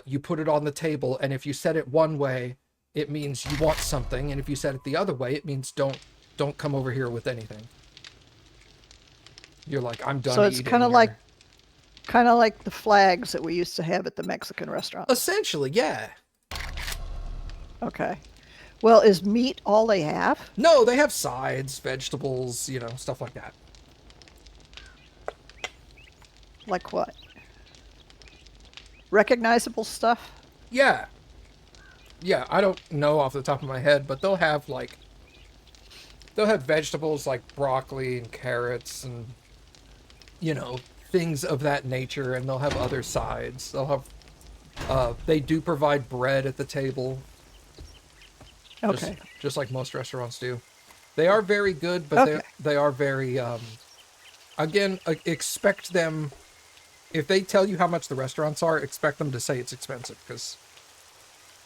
you put it on the table, and if you set it one way, it means you want something, and if you set it the other way, it means don't come over here with anything. You're like, I'm done So it's eating. kind of like the flags that we used to have at the Mexican restaurant. Essentially, yeah. Okay. Well, is meat all they have? No, they have sides, vegetables, stuff like that. Like what? Recognizable stuff? Yeah. Yeah, I don't know off the top of my head, but they'll have vegetables like broccoli and carrots and things of that nature, and they'll have other sides. They'll have they do provide bread at the table. Okay. Just like most restaurants do. They are very good, but they are very again, expect them, if they tell you how much the restaurants are, expect them to say it's expensive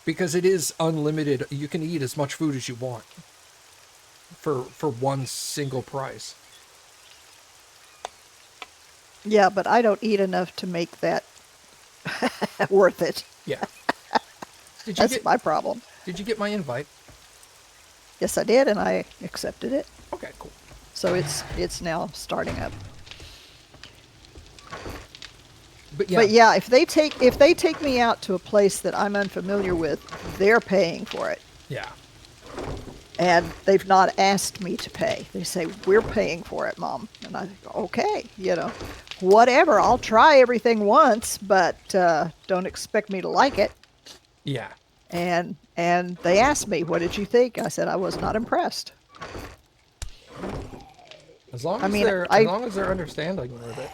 because it is unlimited. You can eat as much food as you want for one single price. Yeah, but I don't eat enough to make that worth it. Yeah. That's my problem. Did you get my invite? Yes, I did, and I accepted it. Okay, cool. So it's now starting up. But yeah, if they take me out to a place that I'm unfamiliar with, they're paying for it. Yeah. And they've not asked me to pay. They say, we're paying for it, Mom. And I go, okay, whatever. I'll try everything once, but don't expect me to like it. Yeah. And they asked me, what did you think? I said, I was not impressed. As long as they're understanding with it.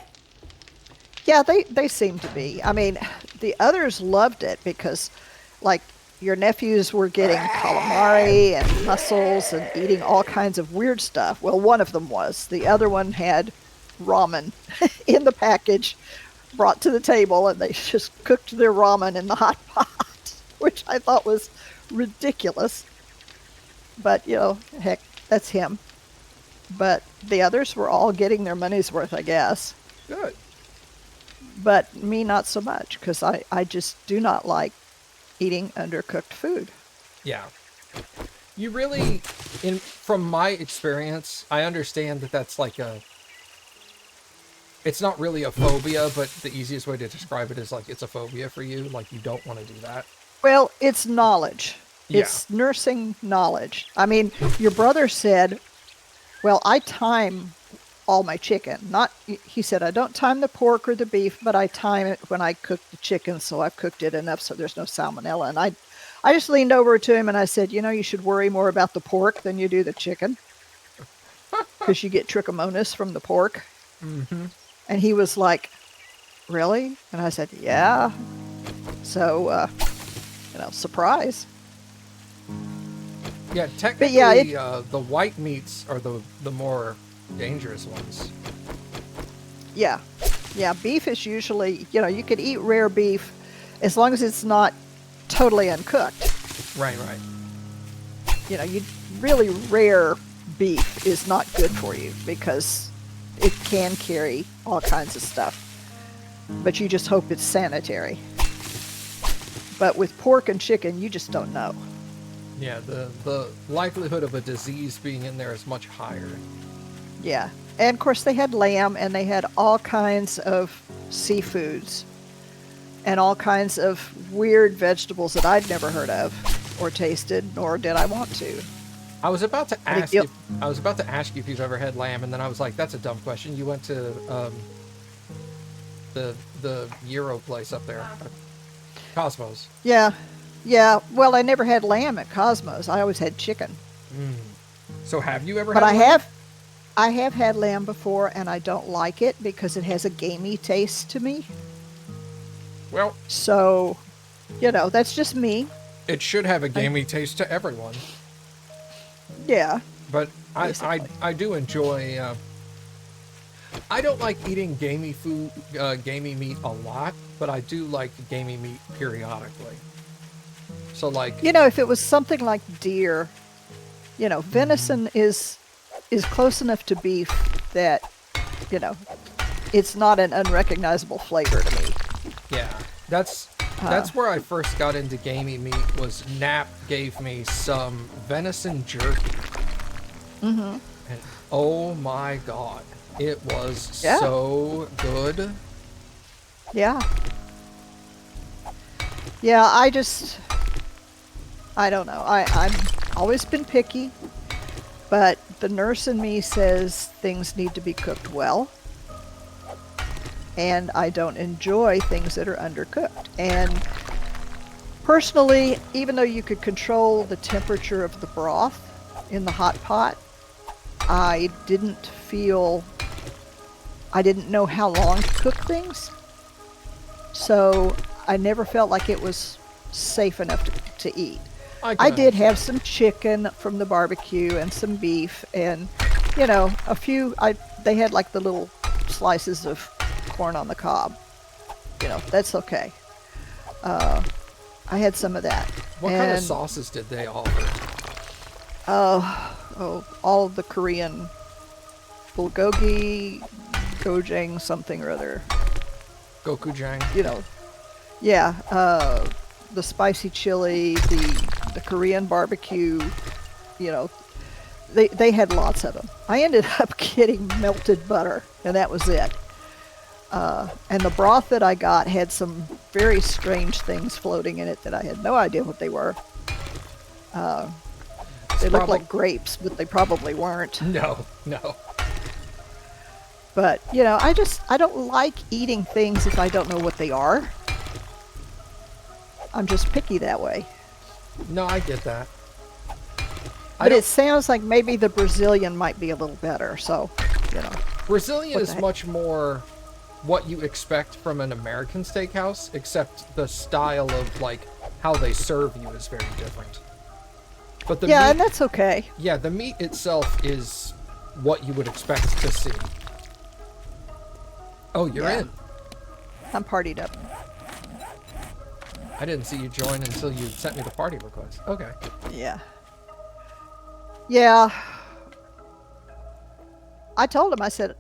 Yeah, they seem to be. I mean, the others loved it because, like, your nephews were getting calamari and mussels and eating all kinds of weird stuff. Well, one of them was. The other one had ramen in the package brought to the table, and they just cooked their ramen in the hot pot, which I thought was ridiculous. But, heck, that's him. But the others were all getting their money's worth, I guess. Good. But me, not so much, because I just do not like eating undercooked food. Yeah. You really, from my experience, I understand that that's like it's not really a phobia, but the easiest way to describe it is like it's a phobia for you. Like you don't want to do that. Well, it's knowledge. Yeah. It's nursing knowledge. I mean, your brother said, well, I time all my chicken. He said, I don't time the pork or the beef, but I time it when I cook the chicken, so I've cooked it enough so there's no salmonella. And I just leaned over to him and I said, you should worry more about the pork than you do the chicken, because you get trichomonas from the pork. Mm-hmm. And he was like, really? And I said, yeah. So, surprise. Yeah, technically, the white meats are the more dangerous ones. Yeah. Yeah, beef is usually, you could eat rare beef as long as it's not totally uncooked. Right. Really rare beef is not good for you because it can carry all kinds of stuff. But you just hope it's sanitary. But with pork and chicken, you just don't know. Yeah, the likelihood of a disease being in there is much higher. Yeah. And of course they had lamb and they had all kinds of seafoods and all kinds of weird vegetables that I'd never heard of or tasted, nor did I want to. I was about to ask you if you've ever had lamb, and then I was like, that's a dumb question. You went to the Euro place up there. Cosmos. Yeah. Yeah. Well, I never had lamb at Cosmos. I always had chicken. So have you ever had lamb? I have had lamb before, and I don't like it because it has a gamey taste to me. Well, so, that's just me. It should have a gamey taste to everyone. Yeah. But I do enjoy. I don't like eating gamey meat a lot, but I do like gamey meat periodically. So like, if it was something like deer, venison is close enough to beef that, it's not an unrecognizable flavor to me. Yeah, that's That's where I first got into gamey meat. Was Nap gave me some venison jerky, and oh my god, it was Yeah. so good. Yeah. Yeah, I don't know. I've always been picky, but the nurse in me says things need to be cooked well. And I don't enjoy things that are undercooked. And personally, even though you could control the temperature of the broth in the hot pot, I didn't know how long to cook things. So I never felt like it was safe enough to eat. I did have some chicken from the barbecue and some beef and, a few, they had like the little slices of corn on the cob. That's okay. I had some of that. What kind of sauces did they offer? All of the Korean bulgogi, gochujang, something or other. Gokujang. Yeah, the spicy chili, the Korean barbecue, they had lots of them. I ended up getting melted butter, and that was it. And the broth that I got had some very strange things floating in it that I had no idea what they were. They looked like grapes, but they probably weren't. No. But, I don't like eating things if I don't know what they are. I'm just picky that way. No, I get that. But it sounds like maybe the Brazilian might be a little better, so, Brazilian is much more what you expect from an American steakhouse, except the style of, like, how they serve you is very different. But the meat, and that's okay. Yeah, the meat itself is what you would expect to see. Oh, you're in. I'm partied up. I didn't see you join until you sent me the party request. Okay. Yeah. Yeah. I told him, I said,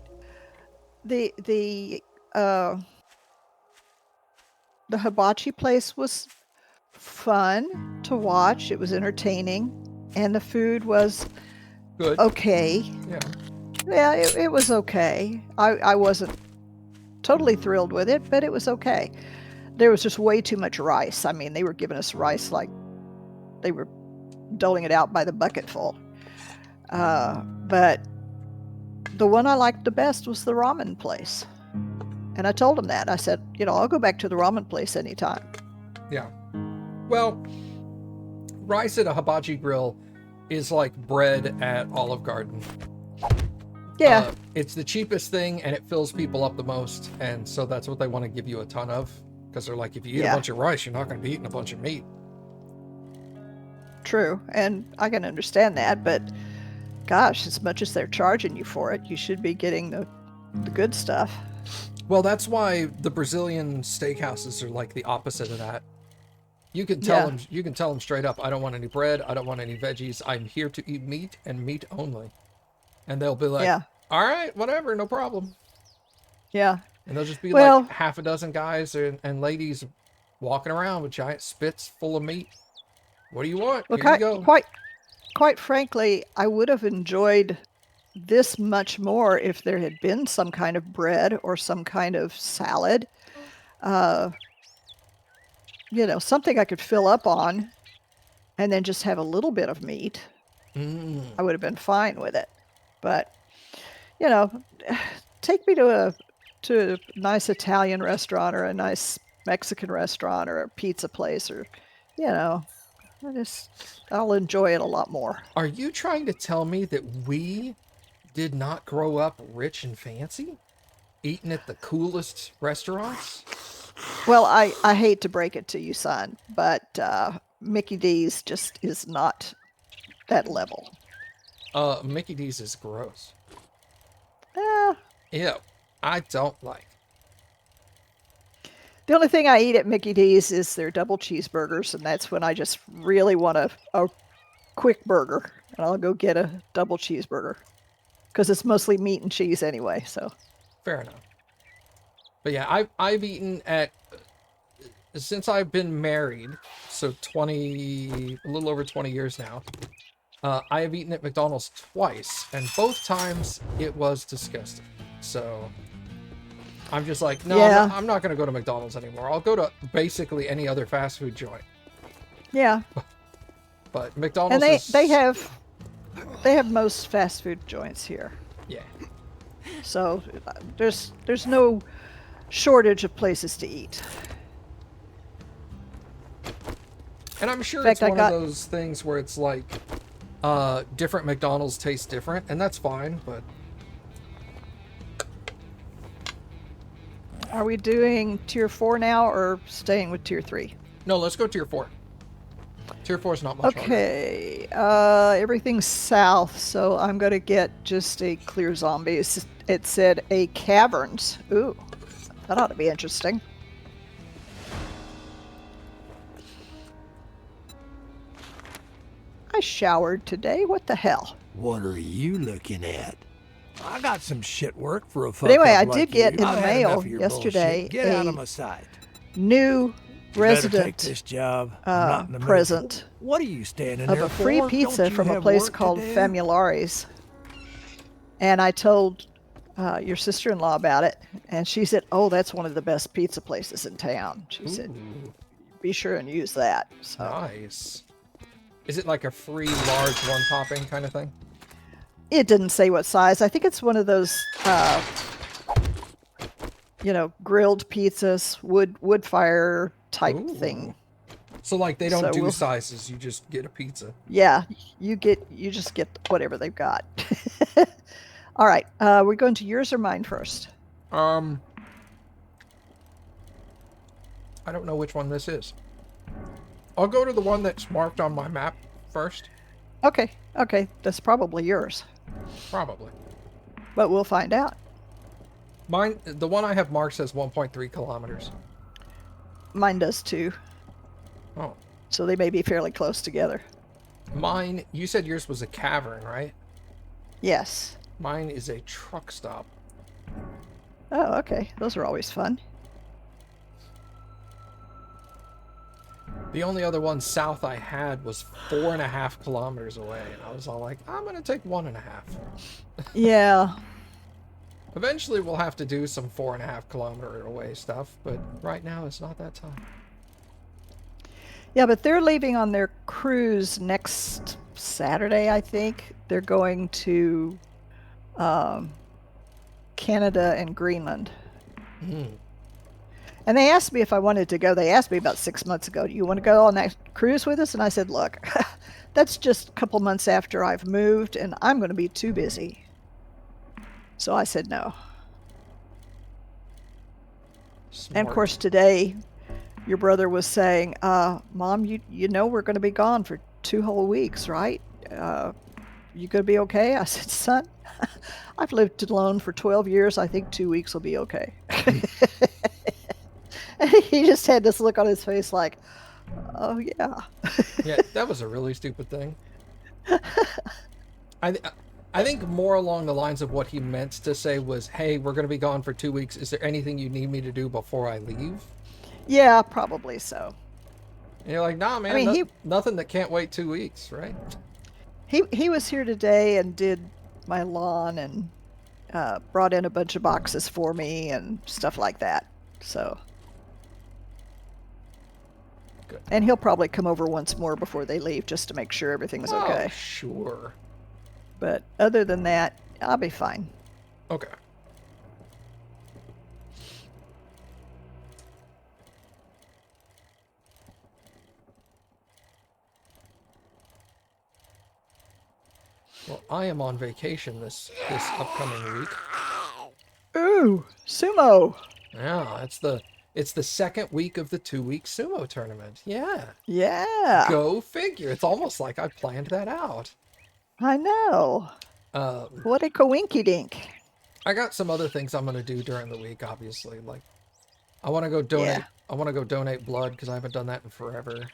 the hibachi place was fun to watch. It was entertaining, and the food was good. Okay. Yeah, it was okay. I wasn't totally thrilled with it, but it was okay. There was just way too much rice. I mean, they were giving us rice like they were doling it out by the bucketful. But the one I liked the best was the ramen place. And I told him that. I said, I'll go back to the ramen place anytime. Yeah. Well, rice at a hibachi grill is like bread at Olive Garden. Yeah. It's the cheapest thing, and it fills people up the most, and so that's what they want to give you a ton of, because they're like, if you eat a bunch of rice, you're not going to be eating a bunch of meat. True, and I can understand that, but gosh, as much as they're charging you for it, you should be getting the good stuff. Well, that's why the Brazilian steakhouses are like the opposite of that. You can tell them. You can tell them straight up, I don't want any bread. I don't want any veggies. I'm here to eat meat and meat only. And they'll be like, all right, whatever, no problem. Yeah. And they'll just be like half a dozen guys and ladies walking around with giant spits full of meat. What do you want? Well, Here you go. Quite frankly, I would have enjoyed this much more if there had been some kind of bread or some kind of salad. Something I could fill up on and then just have a little bit of meat. I would have been fine with it. But, take me to a nice Italian restaurant or a nice Mexican restaurant or a pizza place or, I'll enjoy it a lot more. Are you trying to tell me that we did not grow up rich and fancy? Eating at the coolest restaurants? Well, I hate to break it to you, son, but Mickey D's just is not that level. Mickey D's is gross. Ew, I don't like. The only thing I eat at Mickey D's is their double cheeseburgers, and that's when I just really want a quick burger, and I'll go get a double cheeseburger because it's mostly meat and cheese anyway. So fair enough. But yeah, I've eaten at since I've been married, so a little over 20 years now, I have eaten at McDonald's twice, and both times it was disgusting. So I'm just like, no, Yeah. I'm not going to go to McDonald's anymore. I'll go to basically any other fast food joint. Yeah. But McDonald's And is... they have most fast food joints here. Yeah. So there's no shortage of places to eat. And I'm sure In fact, it's one of those things where it's like, different McDonald's taste different, and that's fine, but... Are we doing tier 4 now or staying with tier 3? No, let's go tier 4. Tier 4 is not much harder. Okay, everything's south, so I'm going to get just a clear zombie. It said a caverns. Ooh, that ought to be interesting. I showered today. What the hell? What are you looking at? I got some shit work for a fuck But anyway, up I like did get you. in the I've had enough mail of your yesterday bullshit. Get out a of my sight. new You better take resident this job. I'm not in the mood present for- What are you standing of there a free for? pizza Don't you from a have place work to called do? Famulari's. And I told your sister-in-law about it, and she said, "Oh, that's one of the best pizza places in town." She said, Ooh, "Be sure and use that." So nice. Is it like a free large one topping kind of thing? it didn't say what size. I think it's one of those, grilled pizzas, wood fire type Ooh. thing. So like they don't So do we'll- sizes, you just get a pizza. Yeah, you just get whatever they've got. All right, we're going to yours or mine first. I don't know which one this is. I'll go to the one that's marked on my map first. Okay, that's probably yours, Probably. but we'll find out. Mine, the one I have marked says 1.3 kilometers. Mine does too, Oh. so they may be fairly close together. Mine, you said yours was a cavern, right? Yes. Mine is a truck stop. Oh, okay. Those are always fun. The only other one south I had was 4.5 kilometers away, and I was all like, I'm gonna take 1.5. Yeah. Eventually we'll have to do some 4.5 kilometer away stuff, but right now it's not that time. Yeah, but they're leaving on their cruise next Saturday, I think. They're going to Canada and Greenland. Mm. And they asked me if I wanted to go. They asked me about 6 months ago, "Do you want to go on that cruise with us?" And I said, "Look, that's just a couple months after I've moved, and I'm going to be too busy." So I said no. Smart. And of course, today, your brother was saying, "Mom, you know we're going to be gone for 2 whole weeks, right? You going to be okay?" I said, "Son, I've lived alone for 12 years. I think 2 weeks will be okay." And he just had this look on his face like, "Oh, yeah." Yeah, that was a really stupid thing. I think more along the lines of what he meant to say was, hey, we're going to be gone for 2 weeks. Is there anything you need me to do before I leave? Yeah, probably so. And you're like, nah, man, I mean, nothing that can't wait 2 weeks, right? he was here today and did my lawn and brought in a bunch of boxes for me and stuff like that. So... Good. And he'll probably come over once more before they leave just to make sure everything's okay. Oh, sure. But other than that, I'll be fine. Okay. Well, I am on vacation this upcoming week. Ooh, sumo. Yeah, it's the second week of the 2-week sumo tournament. Yeah. Yeah. Go figure. It's almost like I planned that out. I know. What a coinky dink. I got some other things I'm gonna do during the week, obviously. Like, I want to go donate. Yeah. I want to go donate blood because I haven't done that in forever.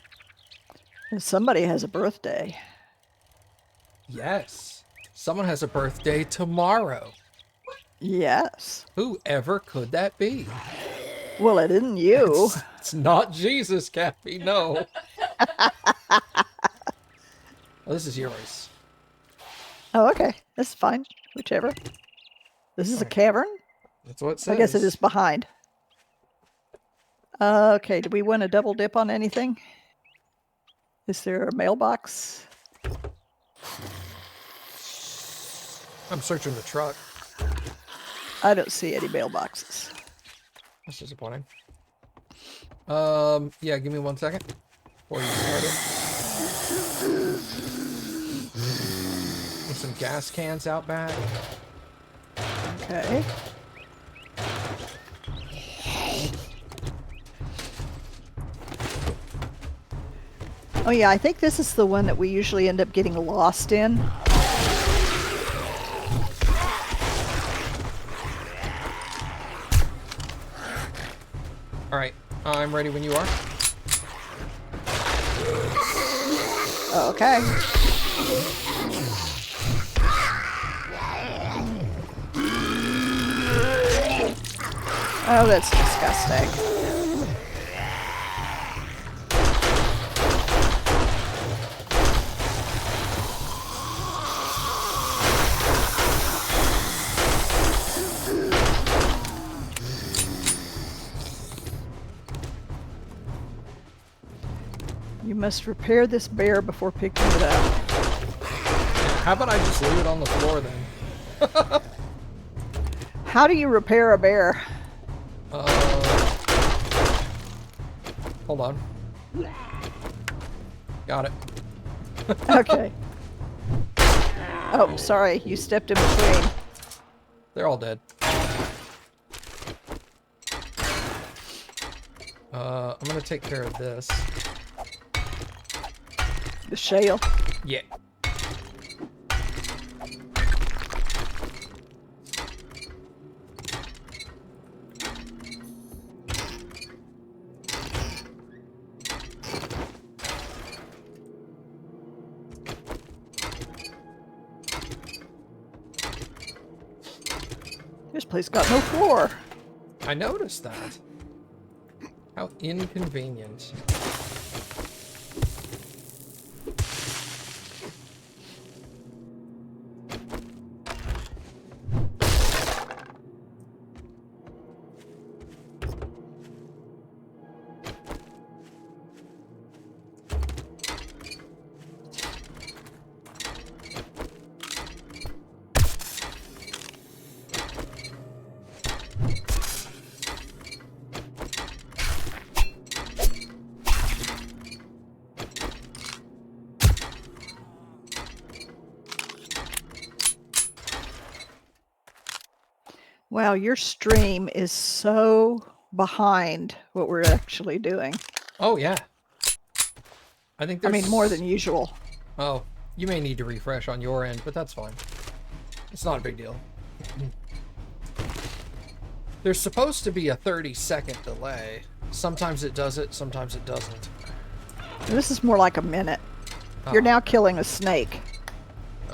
And somebody has a birthday. Yes, someone has a birthday tomorrow. Yes. Whoever could that be? Well, it isn't you. It's not Jesus, Cappy. No. Oh, this is yours. Oh, okay. That's fine. Whichever. This is a Alright. cavern? That's what it says. I guess it is behind. Okay, do we want to double dip on anything? Is there a mailbox? I'm searching the truck. I don't see any mailboxes. That's disappointing. Yeah, give me 1 second before you start it. With some gas cans out back. Okay. Oh yeah, I think this is the one that we usually end up getting lost in. Alright, I'm ready when you are. Okay. Oh, that's disgusting. You must repair this bear before picking it up. How about I just leave it on the floor then? How do you repair a bear? Hold on. Got it. Okay. Oh, sorry, you stepped in between. They're all dead. I'm gonna take care of this. The shale. Yeah. This place got no floor. I noticed that. How inconvenient. Wow, your stream is so behind what we're actually doing. Oh, yeah. I think I there's... mean, more than usual. Oh, you may need to refresh on your end, but that's fine. It's not a big deal. There's supposed to be a 30-second delay. Sometimes it does it, sometimes it doesn't. This is more like a minute. You're now killing a snake.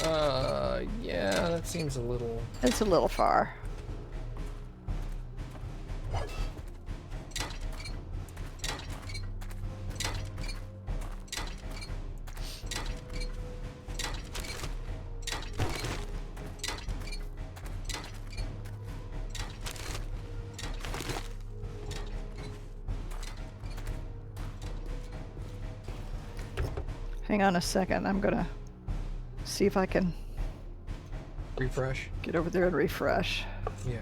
Yeah, that seems a little... It's a little far. Hang on a second. I'm gonna see if I can Refresh? get over there and refresh. Yeah.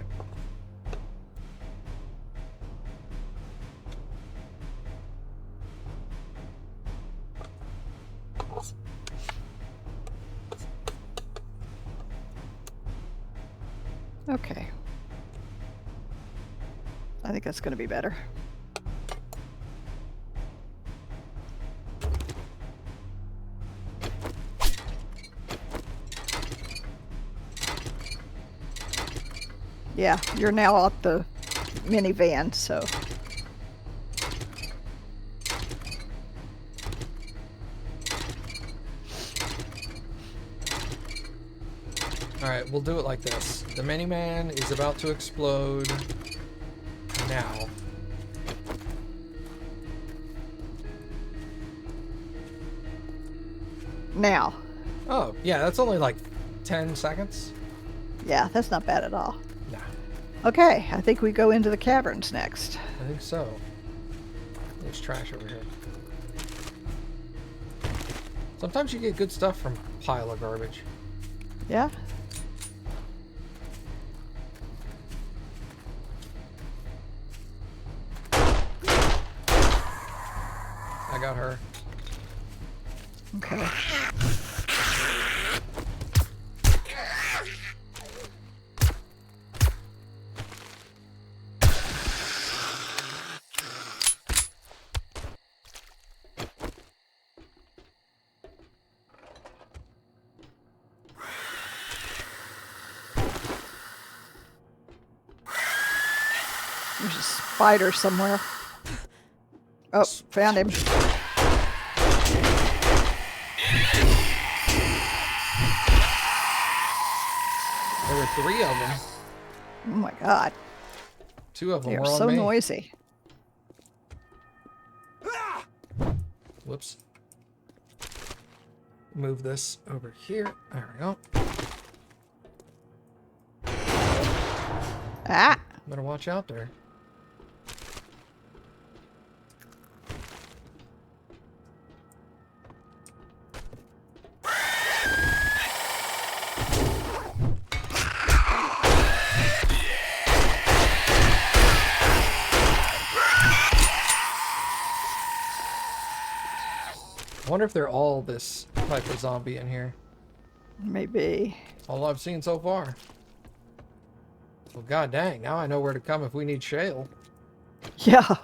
Okay. I think that's gonna be better. Yeah, you're now at the minivan, so. Alright, we'll do it like this. The minivan is about to explode now. now. Oh, yeah, that's only like 10 seconds. Yeah, that's not bad at all. Nah, Okay, I think we go into the caverns next. I think so. There's trash over here. Sometimes you get good stuff from pile of garbage. Yeah? I got her. Okay. There's a spider somewhere. Oh, found him. There were 3 of them. Oh my god. 2 of them They're were on so me. noisy. Whoops. Move this over here. There we go. Ah! Better watch out there. I wonder if they're all this type of zombie in here. Maybe. All I've seen so far. Well, god dang, now I know where to come if we need shale. Yeah.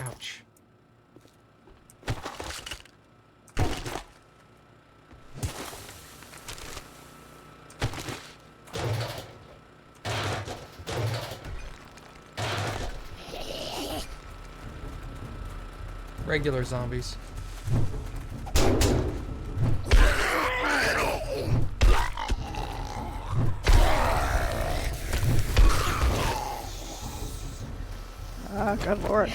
Ouch. Regular zombies. Oh, good lord.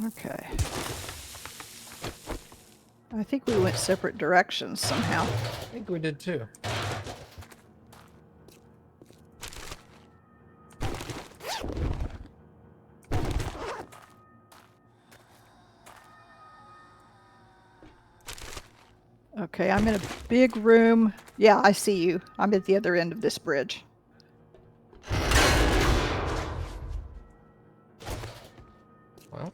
Okay. I think we went separate directions somehow. I think we did too. Okay, I'm in a big room. Yeah, I see you. I'm at the other end of this bridge. Well.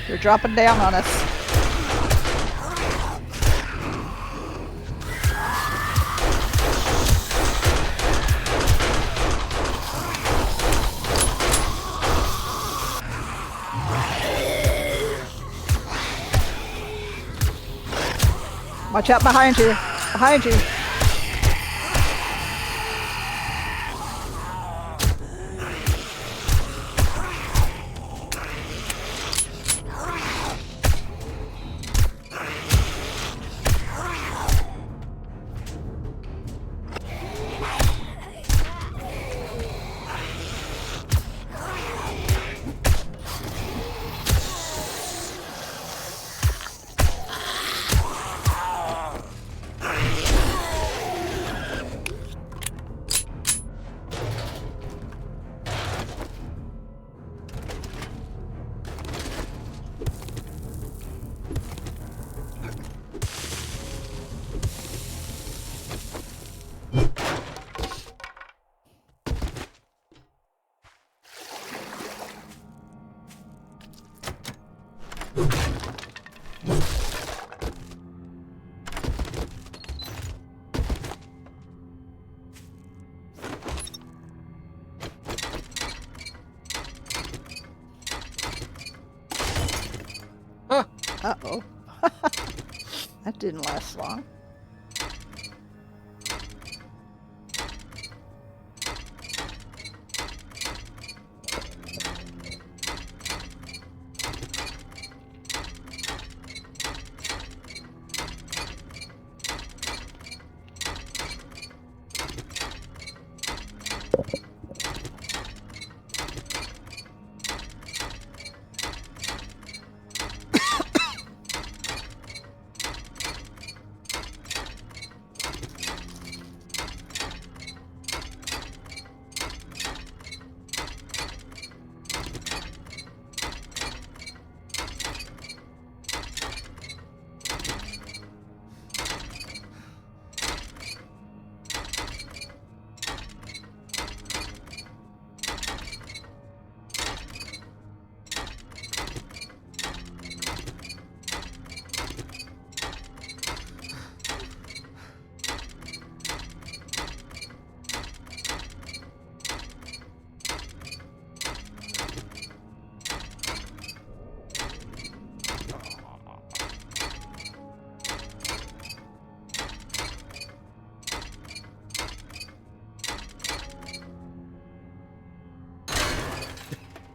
They're dropping down on us. Watch out behind you. Behind you. Huh. Uh-oh. That didn't last long.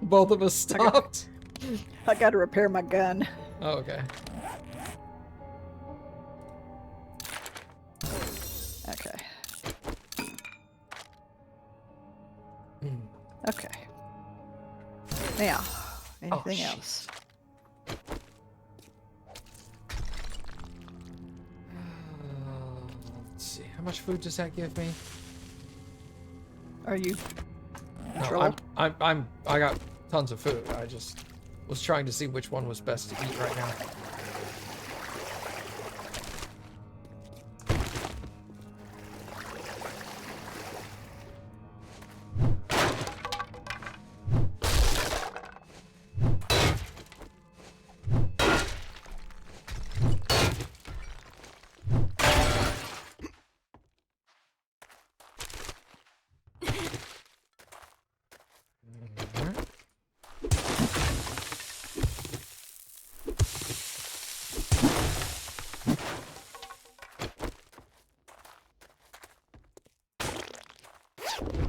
Both of us stopped. I got to repair my gun. Oh, okay. Okay. Okay. Now, anything else? Let's see. How much food does that give me? Are you in No, trouble? I got tons of food. I just was trying to see which one was best to eat right now.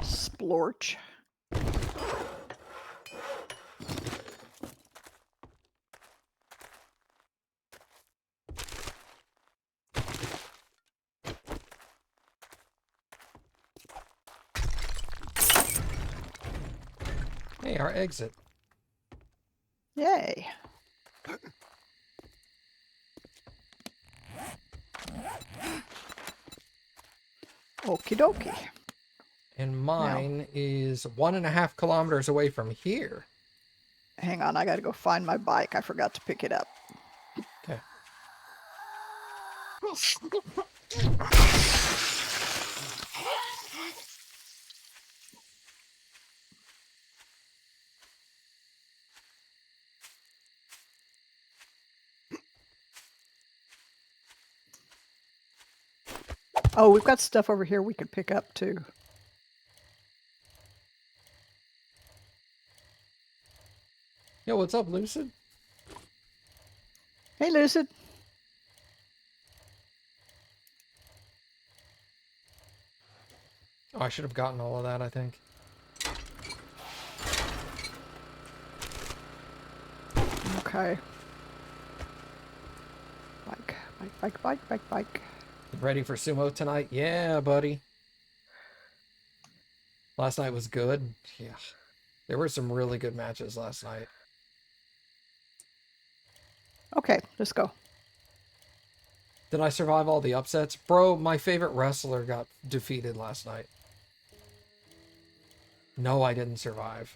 Splorch. Hey, our exit. Yay. Okie dokie. And mine is 1.5 kilometers away from here. Hang on, I gotta go find my bike. I forgot to pick it up. Okay. Oh, we've got stuff over here we could pick up too. Yo, what's up, Lucid? Hey, Lucid. Oh, I should have gotten all of that, I think. Okay. Bike. Ready for sumo tonight? Yeah, buddy. Last night was good. Yeah. There were some really good matches last night. Okay, let's go. Did I survive all the upsets? Bro, my favorite wrestler got defeated last night. No, I didn't survive.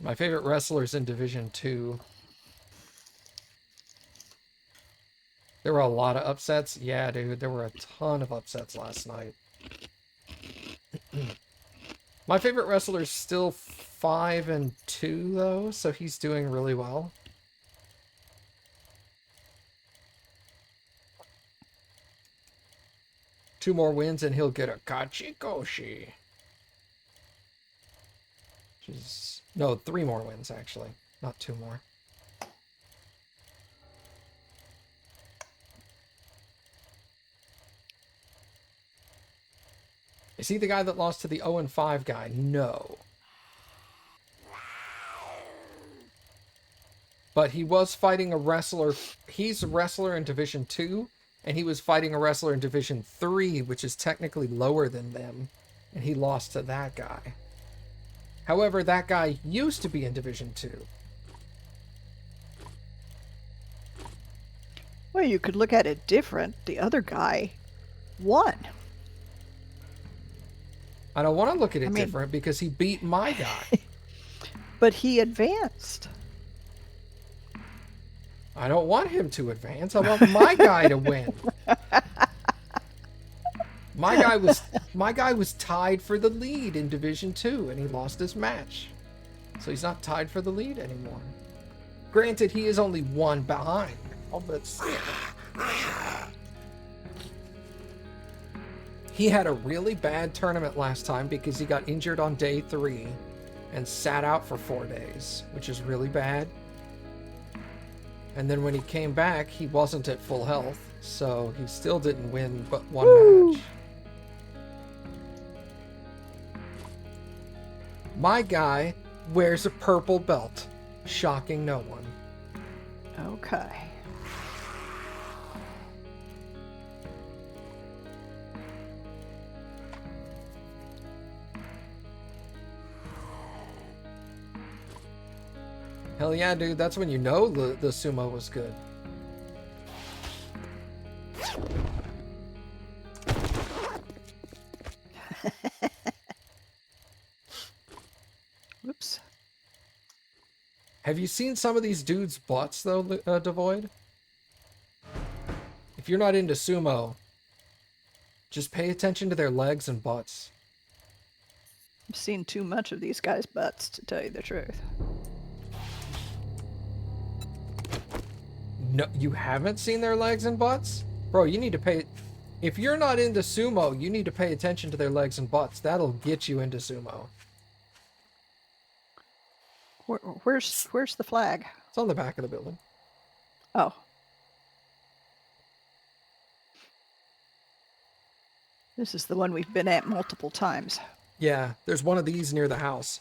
My favorite wrestlers in Division 2. There were a lot of upsets. Yeah, dude, there were a ton of upsets last night. My favorite wrestler is still 5-2, though, so he's doing really well. 2 more wins and he'll get a Kachikoshi. Which is... No, 3 more wins, actually. Not 2 more. Is he the guy that lost to the 0-5 guy? No. But he was fighting a wrestler. He's a wrestler in Division 2, and he was fighting a wrestler in Division 3, which is technically lower than them, and he lost to that guy. However, that guy used to be in Division 2. Well, you could look at it different. The other guy won. I don't want to look at it different because he beat my guy. But he advanced. I don't want him to advance. I want my guy to win. My guy was tied for the lead in Division 2, and he lost his match. So he's not tied for the lead anymore. Granted, he is only 1 behind. Oh, but still. He had a really bad tournament last time because he got injured on day 3 and sat out for 4 days, which is really bad. And then when he came back, he wasn't at full health, so he still didn't win but 1 match. My guy wears a purple belt, shocking no one. Okay. Hell yeah, dude, that's when you know the sumo was good. Whoops. Have you seen some of these dudes' butts, though, Devoid? If you're not into sumo, just pay attention to their legs and butts. I've seen too much of these guys' butts, to tell you the truth. No, you haven't seen their legs and butts? Bro, you need to pay... If you're not into sumo, you need to pay attention to their legs and butts. That'll get you into sumo. Where's the flag? It's on the back of the building. Oh. This is the one we've been at multiple times. Yeah, there's one of these near the house.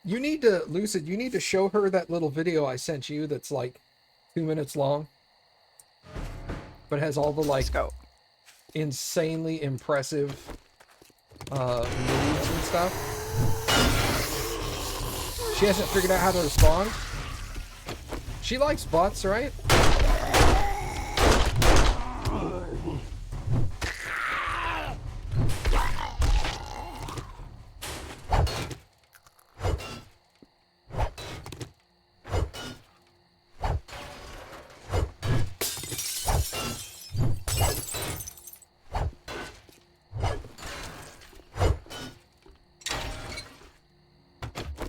You need to, Lucid, you need to show her that little video I sent you that's like 2 minutes long. But has all the like insanely impressive moves and stuff. She hasn't figured out how to respond. She likes butts, right?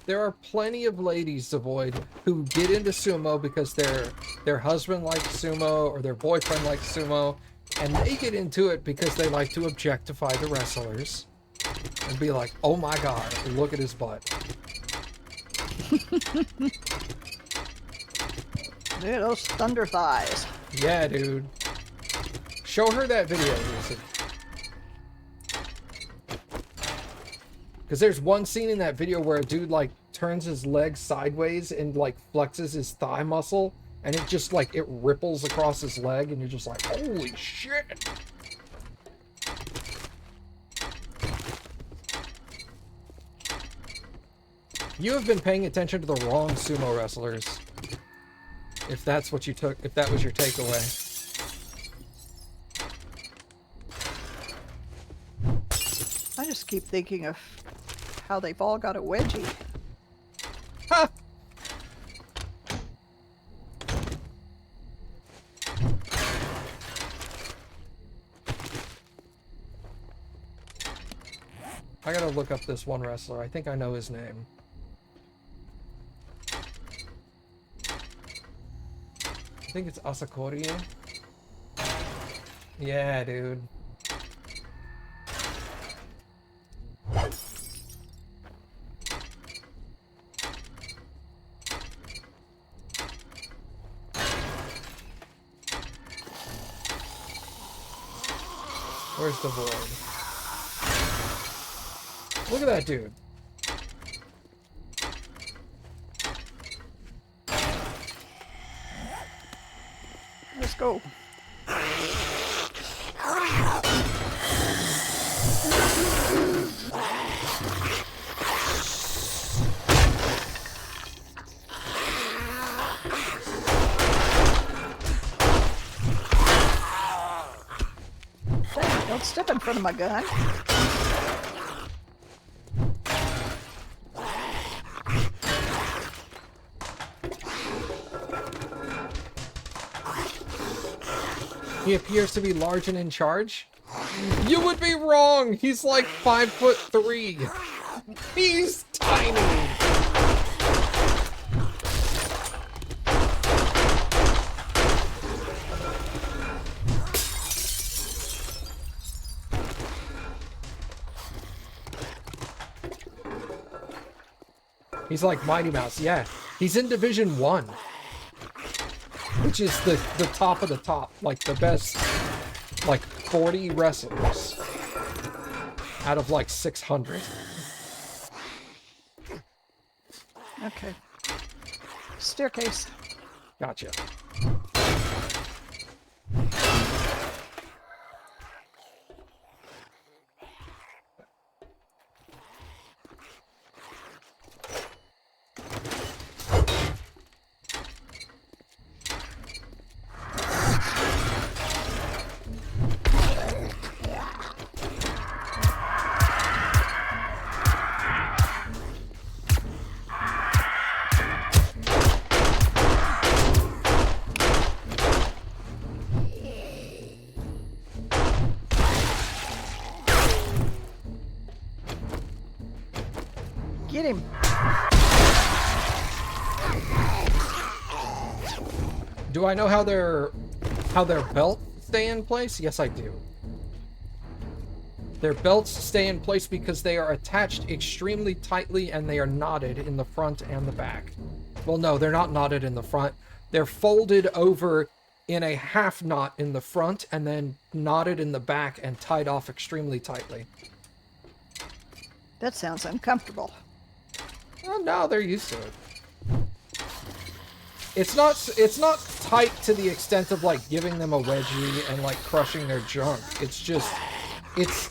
There are plenty of ladies, Devoid, who get into sumo because their husband likes sumo or their boyfriend likes sumo, and they get into it because they like to objectify the wrestlers and be like, oh my god, look at his butt. Look at those thunder thighs. Yeah, dude. Show her that video, Lucid. Because there's one scene in that video where a dude, like, turns his leg sideways and, like, flexes his thigh muscle, and it just, like, it ripples across his leg, and you're just like, holy shit! You have been paying attention to the wrong sumo wrestlers. If that's what you took, if that was your takeaway. I just keep thinking of how they've all got a wedgie. Ha! I gotta look up this one wrestler. I think I know his name. I think it's Asakori. Yeah, dude. Where's the void? Look at that dude. Let's go. Don't step in front of my gun. He appears to be large and in charge. You would be wrong. He's like 5'3". He's tiny. He's like Mighty Mouse. Yeah, he's in Division 1. Which is the top of the top. Like the best, like 40 wrestlers. Out of like 600. Okay. Staircase. Gotcha. Get him. Do I know how their belts stay in place? Yes, I do. Their belts stay in place because they are attached extremely tightly and they are knotted in the front and the back. Well, no, they're not knotted in the front. They're folded over in a half knot in the front and then knotted in the back and tied off extremely tightly. That sounds uncomfortable. Well, no, they're used to it. It's not tight to the extent of like giving them a wedgie and like crushing their junk. It's just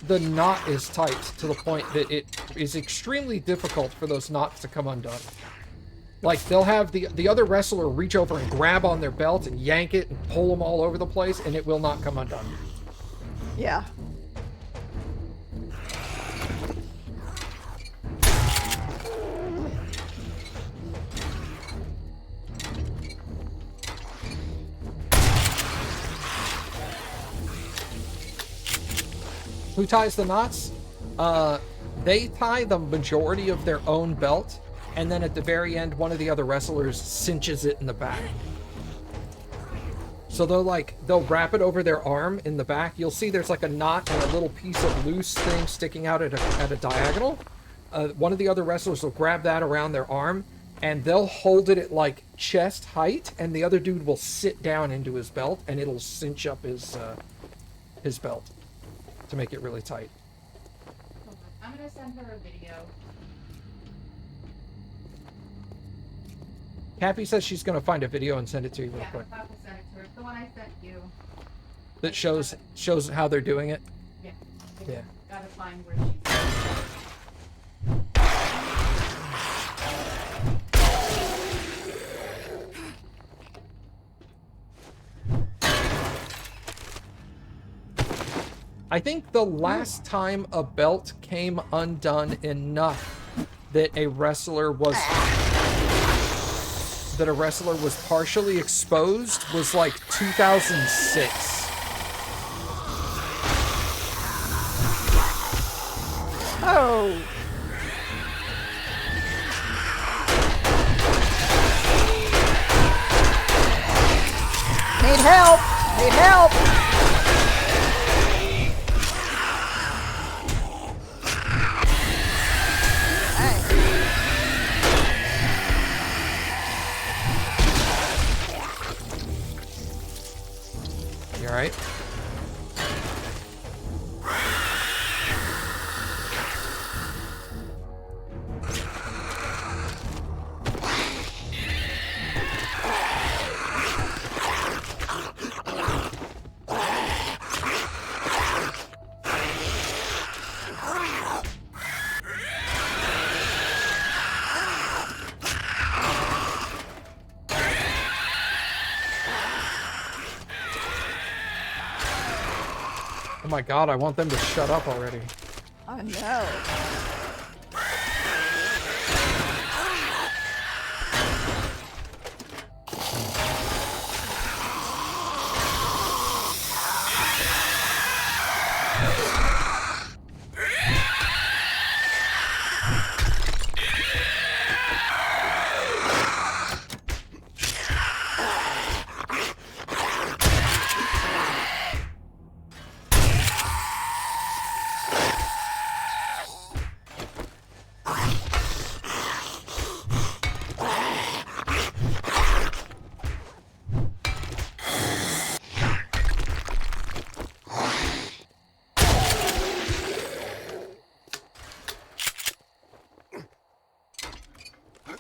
the knot is tight to the point that it is extremely difficult for those knots to come undone. Like they'll have the other wrestler reach over and grab on their belt and yank it and pull them all over the place and it will not come undone. Yeah. Who ties the knots? They tie the majority of their own belt, and then at the very end, one of the other wrestlers cinches it in the back. So they'll wrap it over their arm in the back. You'll see there's like a knot and a little piece of loose thing sticking out at a diagonal. One of the other wrestlers will grab that around their arm, and they'll hold it at like chest height, and the other dude will sit down into his belt, and it'll cinch up his belt to make it really tight. I'm gonna send her a video. Cappy says she's gonna find a video and send it to you real Yeah, I'm quick. about to send it to her. It's the one I sent you. That shows how they're doing it. Yeah. Yeah. Gotta find where she's. I think the last time a belt came undone enough that a wrestler was partially exposed was like 2006. Oh. Need help. Need help. right. Oh my god, I want them to shut up already. I know.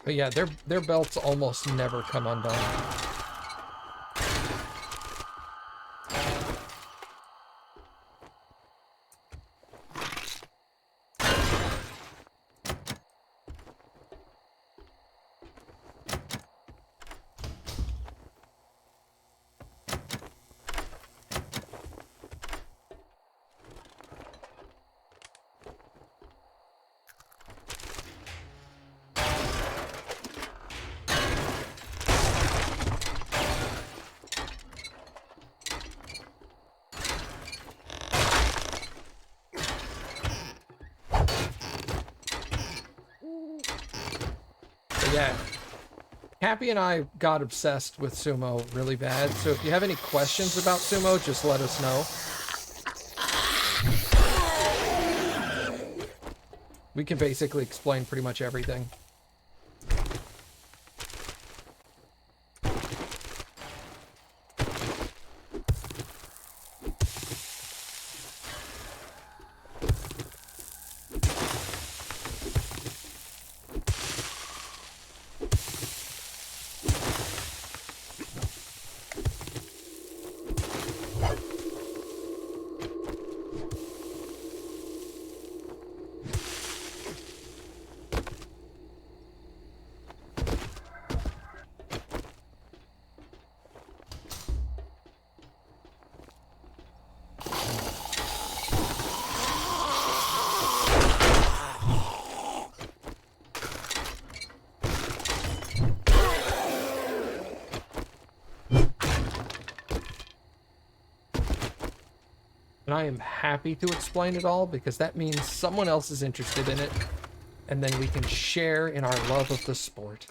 But yeah, their belts almost never come undone. Yeah, Happy and I got obsessed with sumo really bad, so if you have any questions about sumo, just let us know. We can basically explain pretty much everything. And I am happy to explain it all because that means someone else is interested in it, and then we can share in our love of the sport.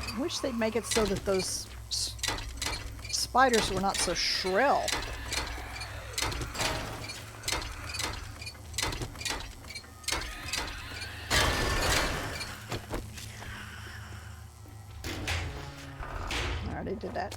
I wish they'd make it so that those spiders were not so shrill. already did that.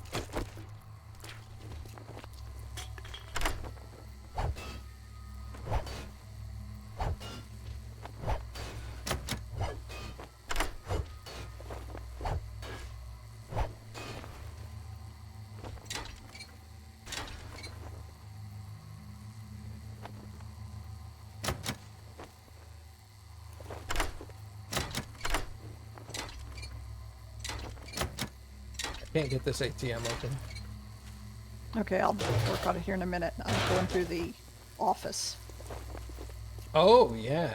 Can't get this ATM open. Okay, I'll work on it here in a minute. I'm going through the office. Oh, yeah.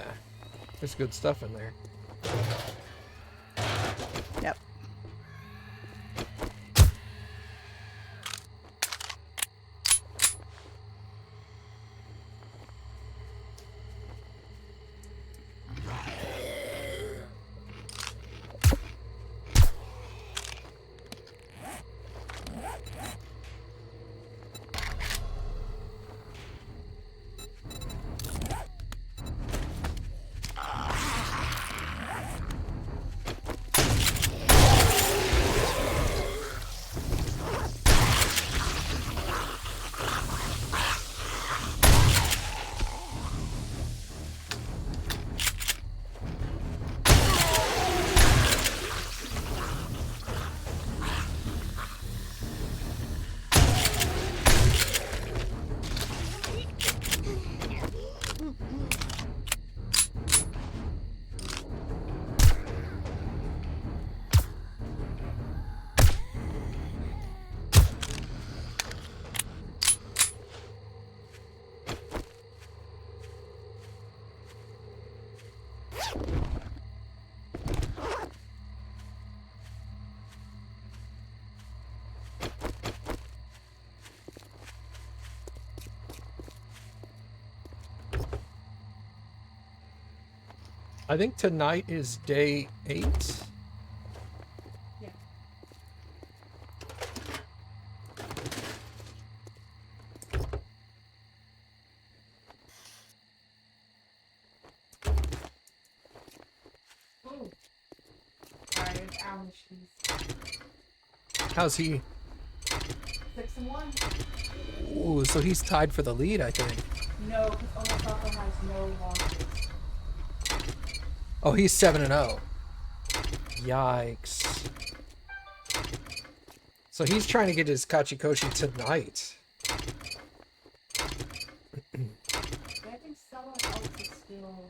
There's good stuff in there. Yep. I think tonight is day 8. Yeah. Ooh. Sorry, it's Alan Shoes. How's he? 6-1. Ooh, so he's tied for the lead, I think. No, because Omasaka has no losses. Oh, he's 7-0. Yikes. So he's trying to get his Kachikoshi tonight. I think someone else is still.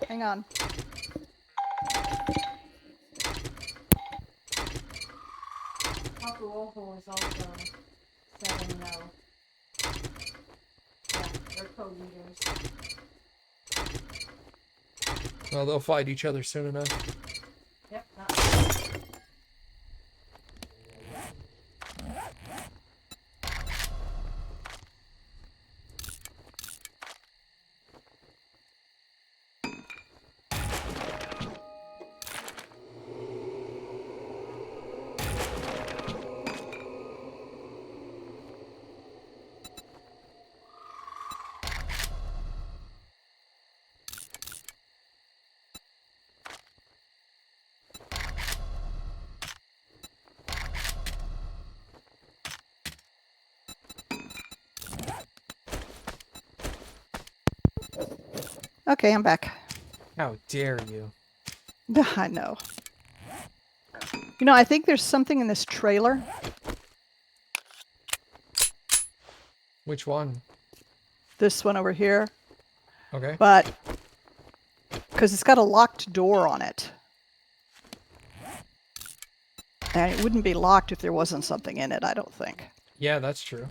Hang on. Hakuoho is also 7-0. Yeah, they're co-leaders. Well, they'll fight each other soon enough. Yep, not Okay, I'm back. How dare you? I know. You know, I think there's something in this trailer. Which one? This one over here. Okay. But because it's got a locked door on it. And it wouldn't be locked if there wasn't something in it, I don't think. Yeah, that's true.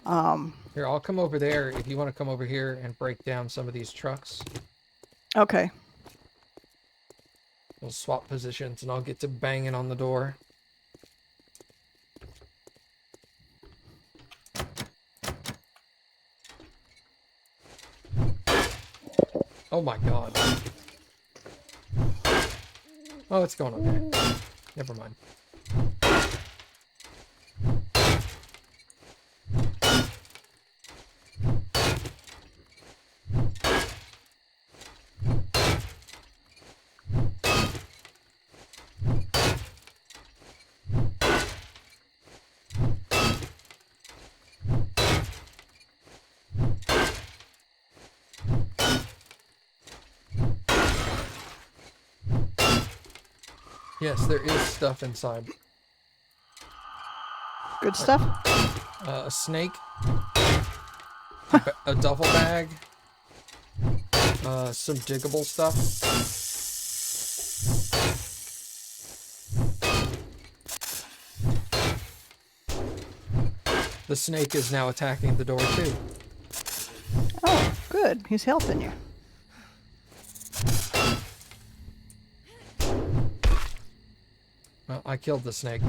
Um, Here, I'll come over there if you want to come over here and break down some of these trucks. okay. We'll swap positions and I'll get to banging on the door. Oh my god. Oh, it's going okay. Never mind. Yes, there is stuff inside. Good stuff? A snake, a duffel bag, some diggable stuff. The snake is now attacking the door too. Oh, good. He's helping you. Well, I killed the snake.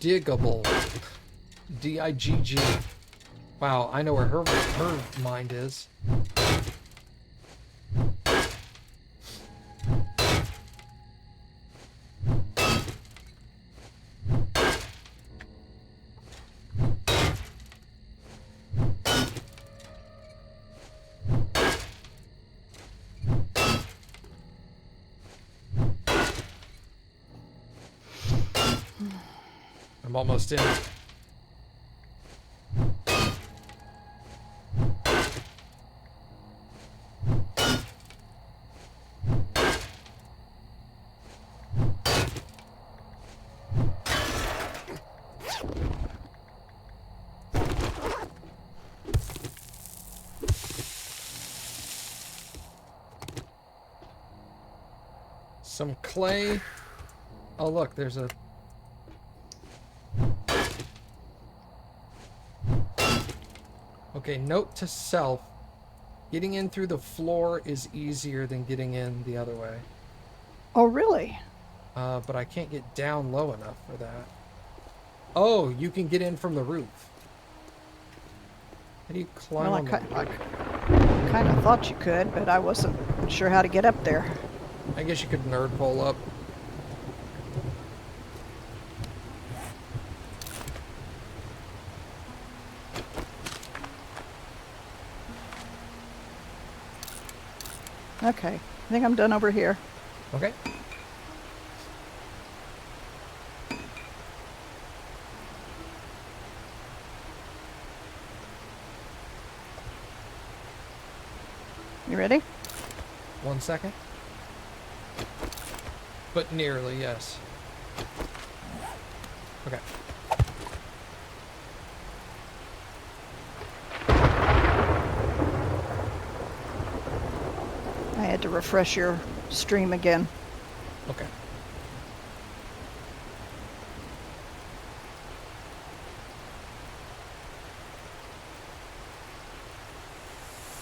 Diggable. D-I-G-G. Wow, I know where her mind is. I'm almost in. Some clay. Oh, look, there's a... Okay, note to self. Getting in through the floor is easier than getting in the other way. Oh, really? But I can't get down low enough for that. Oh, you can get in from the roof. How do you climb Well, on the... I kind of thought you could, but I wasn't sure how to get up there. I guess you could nerd pole up. Okay, I think I'm done over here. Okay. You ready? 1 second. But nearly, yes. Okay. I had to refresh your stream again. Okay.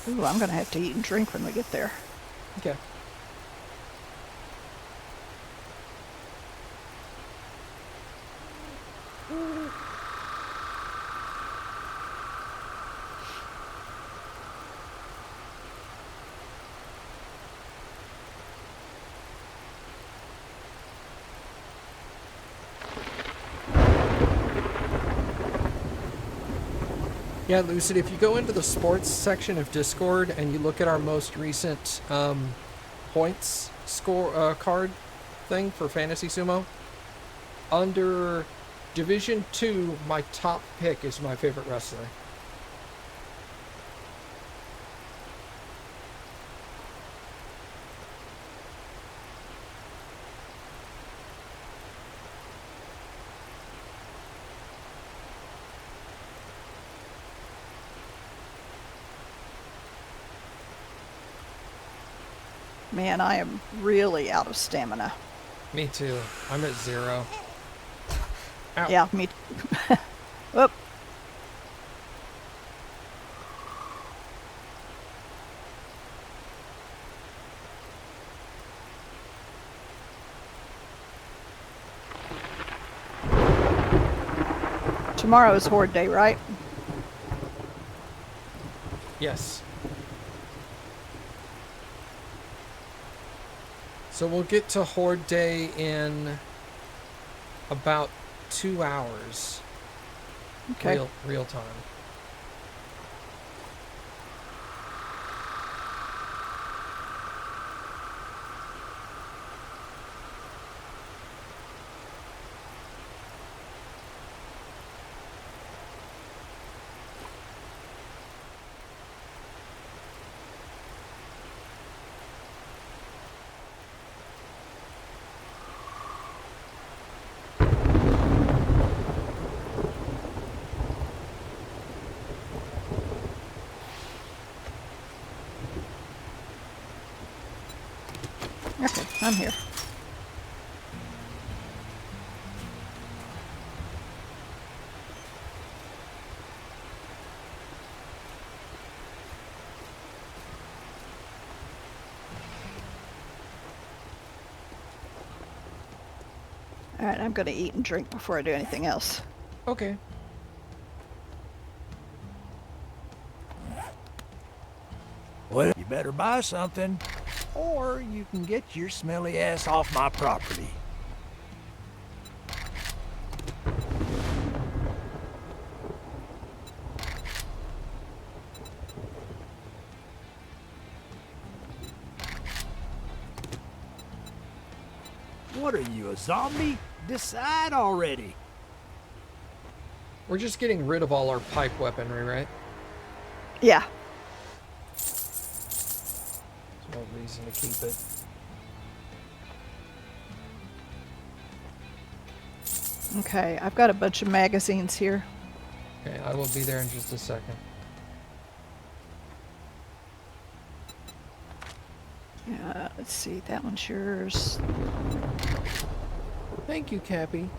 Ooh, I'm gonna have to eat and drink when we get there. Okay. Yeah, Lucid, if you go into the sports section of Discord and you look at our most recent points score card thing for Fantasy Sumo, under Division 2, my top pick is my favorite wrestler. Man, I am really out of stamina. Me too. I'm at 0. Ow. Yeah, me too. Whoop. Tomorrow is Horde Day, right? Yes. So we'll get to Horde Day in about 2 hours. Okay. Real time. I'm here. All right, I'm going to eat and drink before I do anything else. Okay. Well, you better buy something, or you can get your smelly ass off my property. What are you, a zombie? Decide already. We're just getting rid of all our pipe weaponry, right? Yeah. There's no reason to keep it. Okay, I've got a bunch of magazines here. Okay, I will be there in just a second. Let's see, that one's yours. Thank you, Cappy.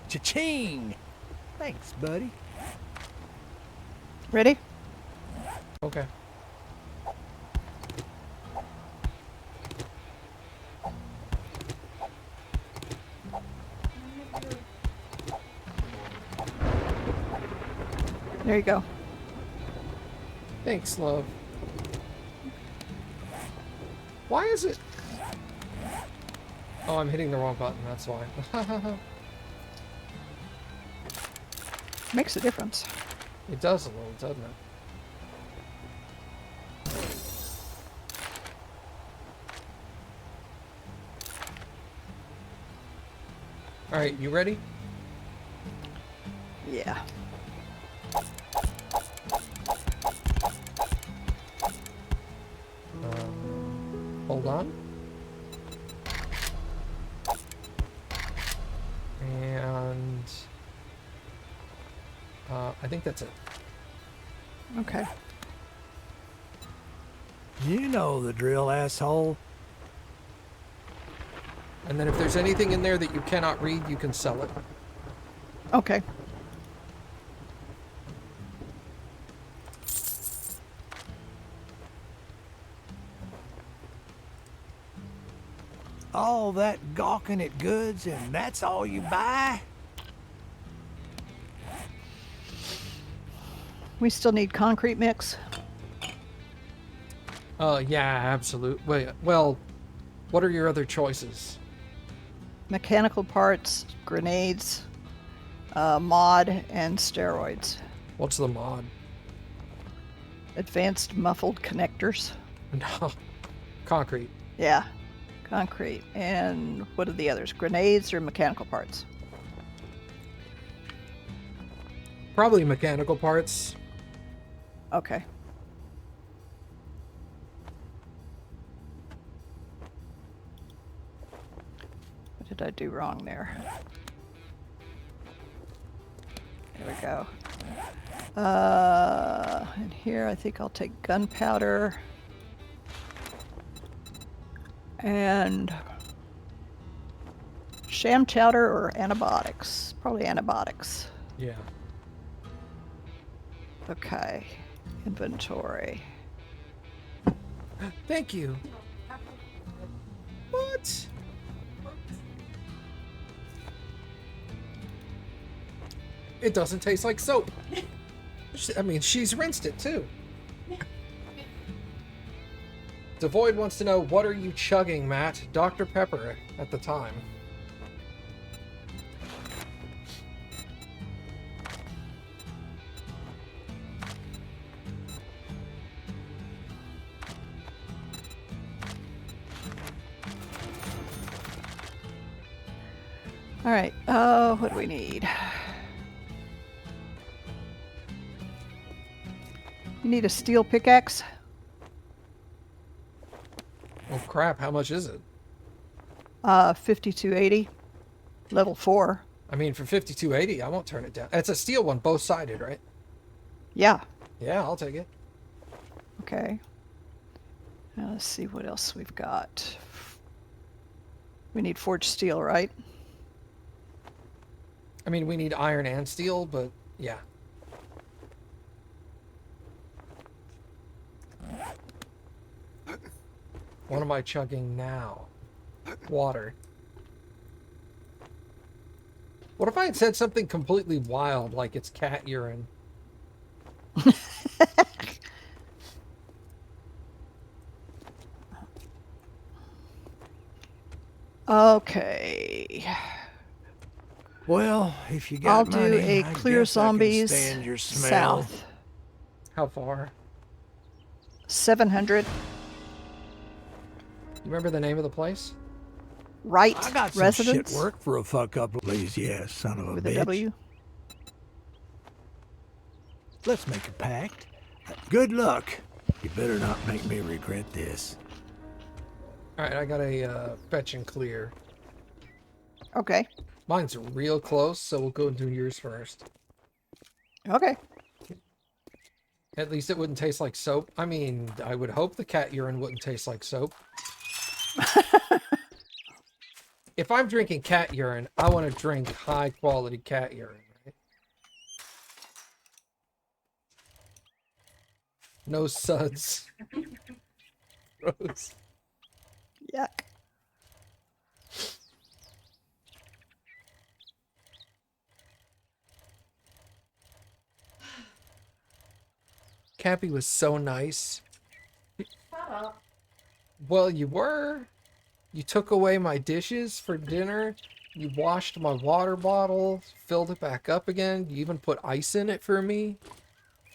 Cha-ching! Thanks, buddy. Ready? Okay. There you go. Thanks, love. Why is it? Oh, I'm hitting the wrong button, that's why. Makes a difference. It does a little, doesn't it? Alright, you ready? Yeah. Hold on. And I think that's it. Okay. You know the drill, asshole. And then if there's anything in there that you cannot read, you can sell it. Okay. All that gawking at goods, and that's all you buy? We still need concrete mix. Yeah, absolutely. Wait, well, what are your other choices? Mechanical parts, grenades, mod, and steroids. What's the mod? Advanced muffled connectors. No. Concrete. Yeah. Concrete. And what are the others? Grenades or mechanical parts? Probably mechanical parts. Okay. What did I do wrong there? There we go. And here I think I'll take gunpowder. And sham chowder or antibiotics? Probably antibiotics. Yeah. Okay. Inventory. Thank you. What? It doesn't taste like soap. I mean, she's rinsed it too. Devoid wants to know, what are you chugging, Matt? Dr. Pepper at the time. All right. What do we need? You need a steel pickaxe? Oh crap, how much is it? 5280. Level 4. I mean, for 5280, I won't turn it down. It's a steel one, both sided, right? Yeah. Yeah, I'll take it. Okay. Now let's see what else we've got. We need forged steel, right? I mean, we need iron and steel, but yeah. What am I chugging now? Water. What if I had said something completely wild, like it's cat urine? Okay. Well, if you I'll got do money, a I clear guess zombies I can stand your smell. south. How far? 700. You remember the name of the place? Right I got some residence shit work for a fuck up lazy ass son of a with bitch. a W. Let's make a pact. Good luck. You better not make me regret this. All right, I got a fetch and clear. Okay. Mine's real close, so we'll go do yours first. Okay. At least it wouldn't taste like soap. I mean, I would hope the cat urine wouldn't taste like soap. If I'm drinking cat urine, I want to drink high quality cat urine, right? No suds. Gross. Yuck. Cappy was so nice. Shut up. Well, you were. You took away my dishes for dinner. You washed my water bottle, filled it back up again. You even put ice in it for me.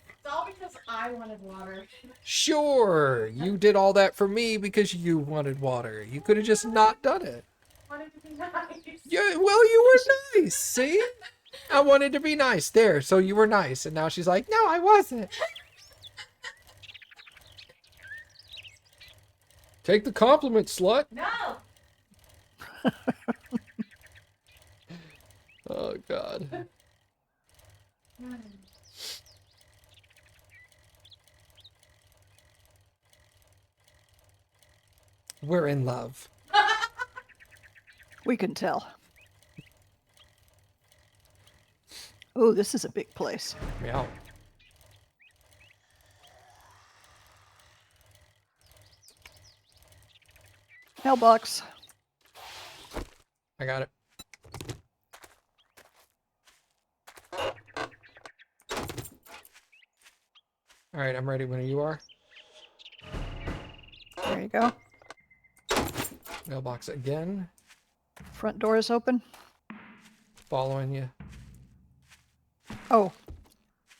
It's all because I wanted water. Sure, you did all that for me because you wanted water. You could have just not done it. Wanted to be nice. Yeah, well, you were nice. See? I wanted to be nice. There, so you were nice. And now she's like, no, I wasn't. Take the compliment, slut. No. Oh, God. We're in love. We can tell. Oh, this is a big place. Meow. Mailbox. I got it. All right, I'm ready when you are. There you go. Mailbox again. Front door is open. Following you. Oh,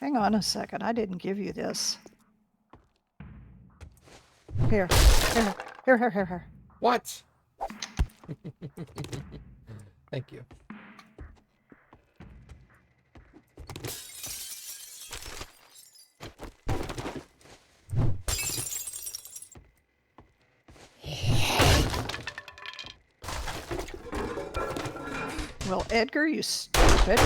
hang on a second. I didn't give you this. Here. Here. What? Thank you. Well, Edgar, you stupid.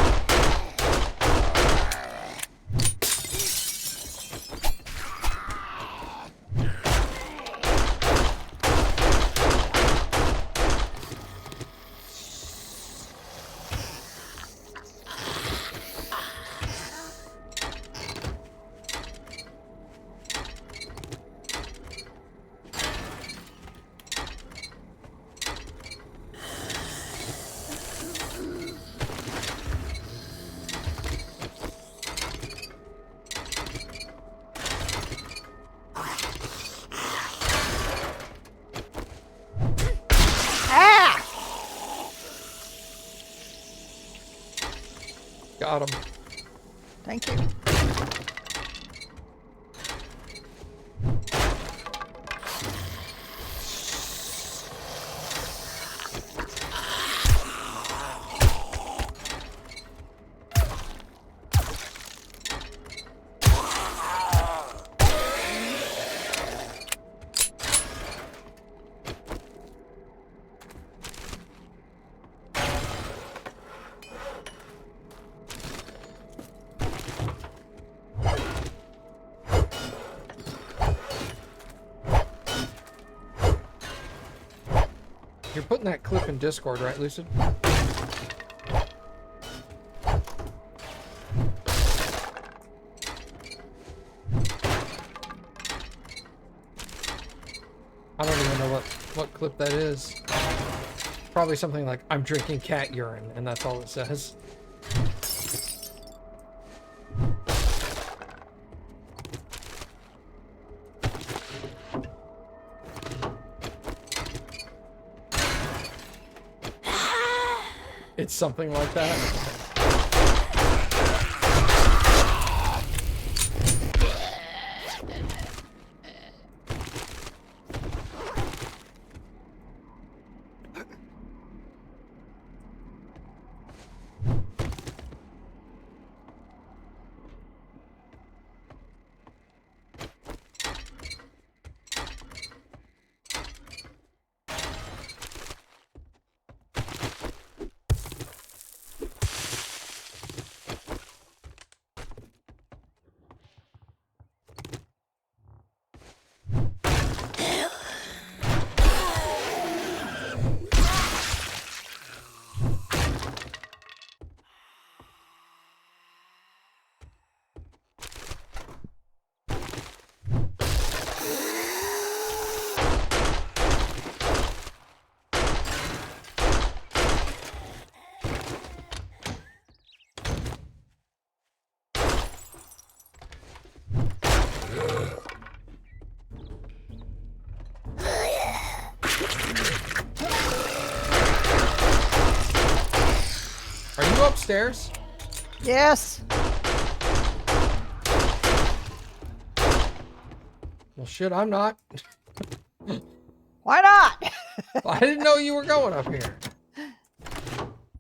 Got him. Thank you. You're putting that clip in Discord, right, Lucid? I don't even know what clip that is. Probably something like, I'm drinking cat urine, and that's all it says. It's something like that. Are you upstairs? Yes. Well, shit, I'm not. Why not? I didn't know you were going up here.